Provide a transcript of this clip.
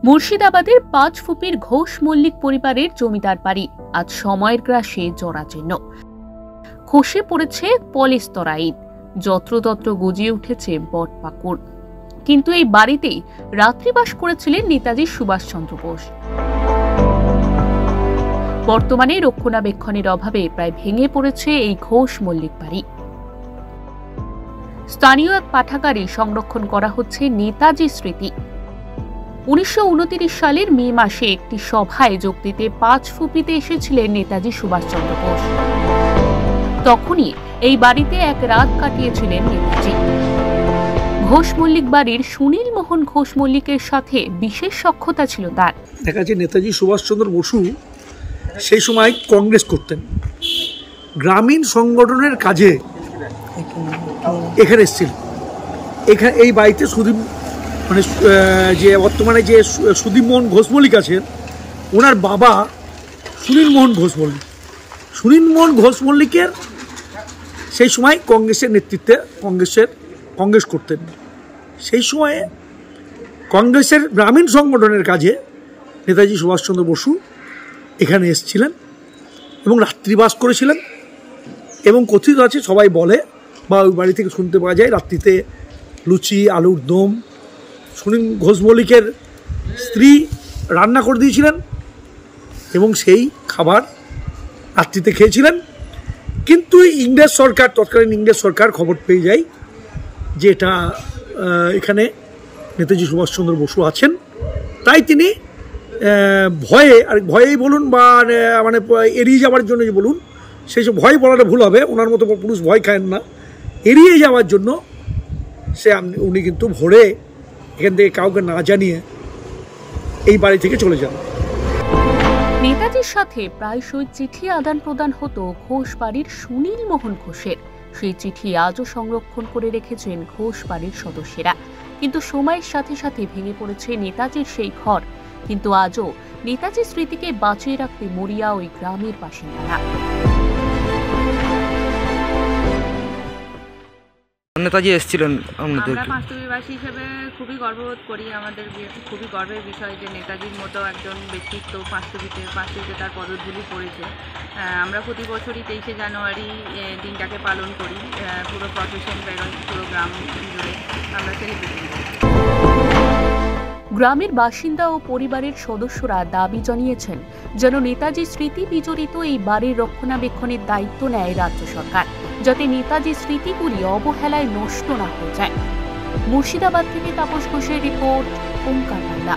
মুর্শিদাবাদের ৫ ফুপির ঘোষ মল্লিক পরিবারের জমিদার বাড়ি আজ সময়ের গ্রাসে জরাজীর্ণ। খসে পড়েছে পলেস্তরা ইট, যত্রতত্র গজিয়ে উঠেছে বটপাকুড়। কিন্তু এই বাড়িতেই রাত্রিবাস করেছিলেন নেতাজি সুভাষচন্দ্র বোস। বর্তমানে রক্ষণাবেক্ষণের অভাবে প্রায় ভেঙে পড়েছে এই ঘোষ মল্লিক বাড়ি। স্থানীয় এক পাঠাগারে সংরক্ষণ করা হচ্ছে নেতাজি স্মৃতি। ১৯২৯ সালের মে মাসে একটি সভায় যোগ দিতে ৫ ফুপিতে এসেছিলেন নেতাজি সুভাষচন্দ্র বোস। তখনই এই বাড়িতে এক রাত কাটিয়েছিলেন নেতাজি। ঘোষ মল্লিক বাড়ির সুনীল মোহন ঘোষ মল্লিকের সাথে বিশেষ সখ্যতা ছিল তার। দেখা যাচ্ছে নেতাজি সুভাষচন্দ্র বসু সেই সময় কংগ্রেস করতেন, গ্রামীণ সংগঠনের কাজে এখানে এসেছিল। এখানে এই বাড়িতে যে বর্তমানে যে সুদীপ মোহন ঘোষ মল্লিক আছেন, ওনার বাবা সুনীল মোহন ঘোষ মল্লিক। সুনীল মোহন ঘোষ মল্লিকের সেই সময় কংগ্রেসের নেতৃত্বে কংগ্রেস করতেন। সেই সময়ে কংগ্রেসের গ্রামীণ সংগঠনের কাজে নেতাজি সুভাষচন্দ্র বসু এখানে এসেছিলেন এবং রাত্রিবাস করেছিলেন। এবং কথিত আছে, সবাই বলে বা ওই বাড়ি থেকে শুনতে পাওয়া যায়, রাত্রিতে লুচি, আলুর দম সুনীল ঘোষ মল্লিকের স্ত্রী রান্না করে দিয়েছিলেন এবং সেই খাবার রাত্রিতে খেয়েছিলেন। কিন্তু ইংরেজ সরকার, তৎকালীন ইংরেজ সরকার খবর পেয়ে যায় যে এটা এখানে নেতাজি সুভাষচন্দ্র বসু আছেন। তাই তিনি ভয়েই বলুন বা মানে এড়িয়ে যাওয়ার জন্য যে বলুন, সেই সব ভয় বলাটা ভুল হবে, ওনার মতো পুরুষ ভয় খায় না, এড়িয়ে যাওয়ার জন্য উনি কিন্তু ভোরে এখান থেকে কাউকে না জানিয়ে এই বাড়ি থেকে চলে যান। নেতাজির সাথে প্রায়শই চিঠি আদান প্রদান হতো ঘোষ বাড়ির সুনীল মোহন ঘোষের। সেই চিঠি আজও সংরক্ষণ করে রেখেছেন ঘোষ বাড়ির সদস্যরা। কিন্তু সময়ের সাথে সাথে ভেঙে পড়েছে নেতাজির সেই ঘর। কিন্তু আজও নেতাজির স্মৃতিকে বাঁচিয়ে রাখতে মরিয়া ওই গ্রামের বাসিন্দারা। নেতাজি এসেছিলেন। আমরা পাঁচটুপিবাসী হিসেবে খুবই গর্ববোধ করি। আমাদের খুবই গর্বের বিষয় যে নেতাজির মতো একজন ব্যক্তিত্ব পাঁচটুপিতে তার পদধূলি পড়েছে। আমরা প্রতি বছরই 23শে জানুয়ারি দিনটাকে পালন করি। পুরো প্রসেশন বেরোয়, পুরো গ্রাম জুড়ে আমরা সেলিব্রেশন করি। গ্রামের বাসিন্দা ও পরিবারের সদস্যরা দাবি জানিয়েছেন যেন নেতাজি স্মৃতি বিজড়িত এই বাড়ির রক্ষণাবেক্ষণের দায়িত্ব নেয় রাজ্য সরকার, যাতে নেতাজি স্মৃতিগুলি অবহেলায় নষ্ট না হয়ে যায়। মুর্শিদাবাদ থেকে তাপস ঘোষের রিপোর্ট, ওঙ্কার বাংলা।